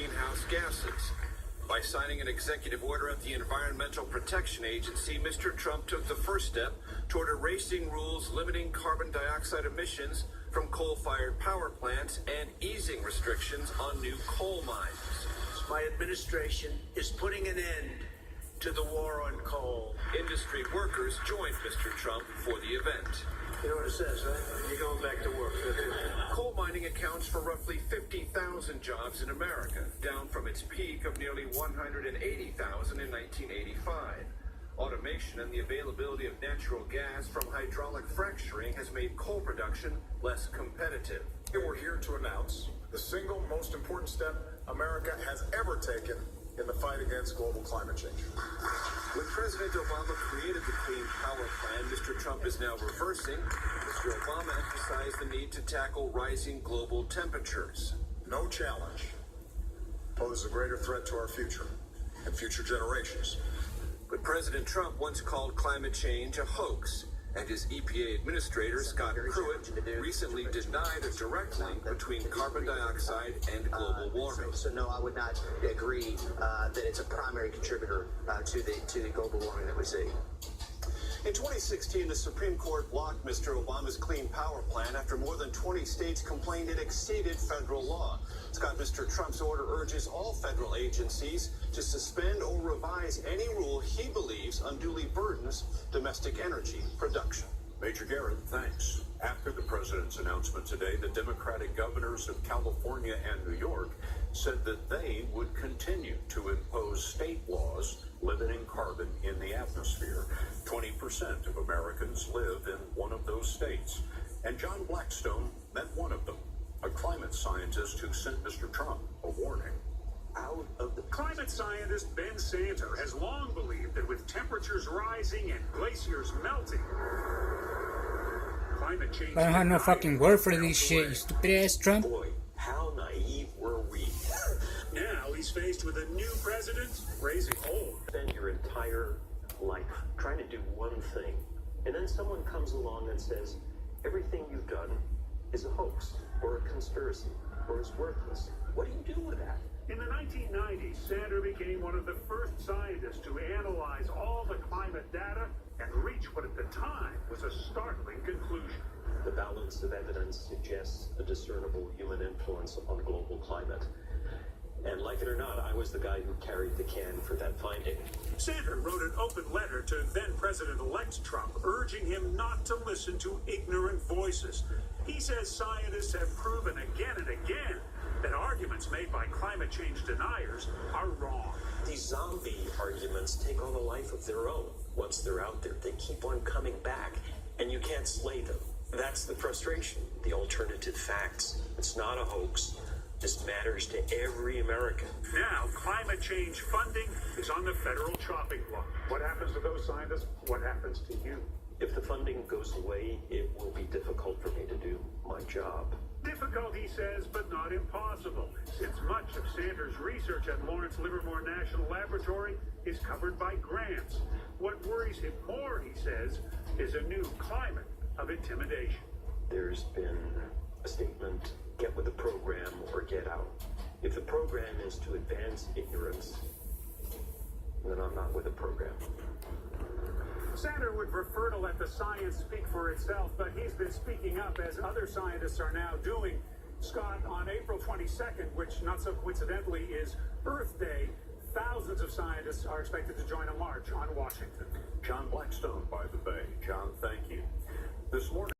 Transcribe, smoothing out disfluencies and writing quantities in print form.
greenhouse gases. By signing an executive order at the Environmental Protection Agency, Mr. Trump took the first step toward erasing rules limiting carbon dioxide emissions from coal-fired power plants and easing restrictions on new coal mines. My administration is putting an end to the war on coal. Industry workers joined Mr. Trump for the event. You know what it says, right? You're going back to work. Coal mining accounts for roughly 50,000 jobs in America, down from its peak of nearly 180,000 in 1985. Automation and the availability of natural gas from hydraulic fracturing has made coal production less competitive. We're here to announce the single most important step America has ever taken in the fight against global climate change. When President Obama created the Clean Power Plan, Mr. Trump is now reversing. Mr. Obama emphasized the need to tackle rising global temperatures. No challenge poses a greater threat to our future and future generations. But President Trump once called climate change a hoax, and his EPA administrator, Scott Pruitt, recently denied a direct link between carbon dioxide and global warming. So no, I would not agree that it's a primary contributor to the global warming that we see. In 2016, the Supreme Court blocked Mr. Obama's Clean Power Plan after more than 20 states complained it exceeded federal law. Scott, Mr. Trump's order urges all federal agencies to suspend or revise any rule he believes unduly burdens domestic energy production. Major Garrett, thanks. After the president's announcement today, the Democratic governors of California and New York said that they would continue to impose state laws limiting carbon in the atmosphere. 20% of Americans live in one of those states. And John Blackstone met one of them, a climate scientist who sent Mr. Trump a warning. Out of the climate scientist Ben Sander has long believed that with temperatures rising and glaciers melting, climate change. I don't have no fucking word for this shit, you stupid ass Trump. Boy, how naive were we? Now he's faced with a new president raising old. Spend your entire life trying to do one thing, and then someone comes along and says everything you've done is a hoax or a conspiracy or is worthless. What do you do with that? In the 1990s, Sander became one of the first scientists to analyze all the climate data and reach what at the time was a startling conclusion. The balance of evidence suggests a discernible human influence on global climate. And like it or not, I was the guy who carried the can for that finding. Sander wrote an open letter to then-President-elect Trump, urging him not to listen to ignorant voices. He says scientists have proven again and again that arguments made by climate change deniers are wrong. These zombie arguments take on a life of their own. Once they're out there, they keep on coming back, and you can't slay them. That's the frustration, the alternative facts. It's not a hoax. This matters to every American. Now, climate change funding is on the federal chopping block. What happens to those scientists? What happens to you? If the funding goes away, it will be difficult for me to do my job. Difficult, he says, but not impossible, since much of Sanders' research at Lawrence Livermore National Laboratory is covered by grants. What worries him more, he says, is a new climate of intimidation. There's been a statement, get with the program or get out. If the program is to advance ignorance, then I'm not with the program. Sander would prefer to let the science speak for itself, but he's been speaking up as other scientists are now doing. Scott, on April 22nd, which not so coincidentally is Earth Day, thousands of scientists are expected to join a march on Washington. John Blackstone by the Bay. John, thank you. This morning.